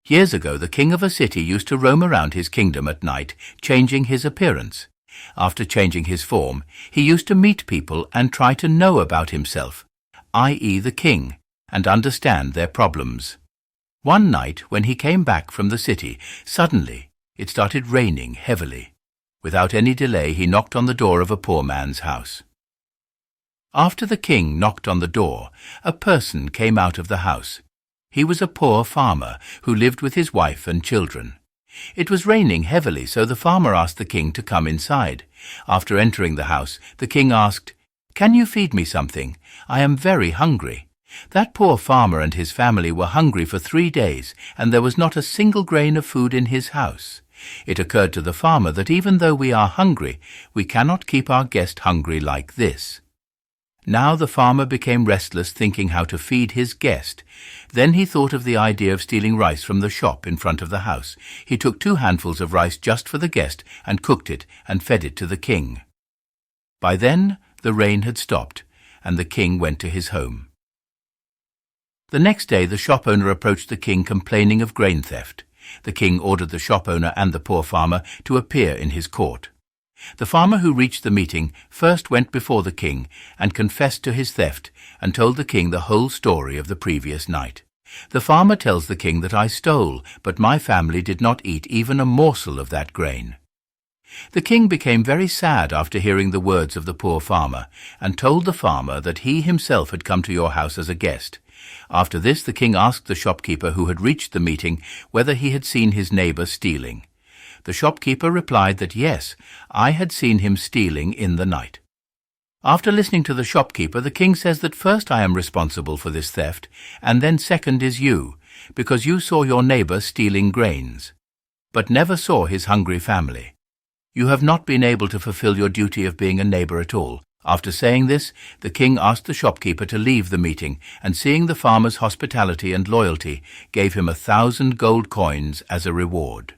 Years ago, the king of a city used to roam around his kingdom at night, changing his appearance. After changing his form, he used to meet people and try to know about himself, i.e. the king, and understand their problems. One night, when he came back from the city, suddenly it started raining heavily. Without any delay, he knocked on the door of a poor man's house. After the king knocked on the door, a person came out of the house. He was a poor farmer who lived with his wife and children. It was raining heavily, so the farmer asked the king to come inside. After entering the house, the king asked, "Can you feed me something? I am very hungry." That poor farmer and his family were hungry for 3 days, and there was not a single grain of food in his house. It occurred to the farmer that even though we are hungry, we cannot keep our guest hungry like this. Now the farmer became restless, thinking how to feed his guest. Then he thought of the idea of stealing rice from the shop in front of the house. He took 2 handfuls of rice just for the guest and cooked it and fed it to the king. By then the rain had stopped, and the king went to his home. The next day the shop owner approached the king complaining of grain theft. The king ordered the shop owner and the poor farmer to appear in his court. The farmer who reached the meeting first went before the king and confessed to his theft and told the king the whole story of the previous night. The farmer tells the king that I stole, but my family did not eat even a morsel of that grain. The king became very sad after hearing the words of the poor farmer and told the farmer that he himself had come to your house as a guest. After this, the king asked the shopkeeper who had reached the meeting whether he had seen his neighbor stealing. The shopkeeper replied that yes, I had seen him stealing in the night. After listening to the shopkeeper, the king says that first I am responsible for this theft, and then second is you, because you saw your neighbor stealing grains, but never saw his hungry family. You have not been able to fulfill your duty of being a neighbor at all. After saying this, the king asked the shopkeeper to leave the meeting, and seeing the farmer's hospitality and loyalty, gave him 1,000 gold coins as a reward.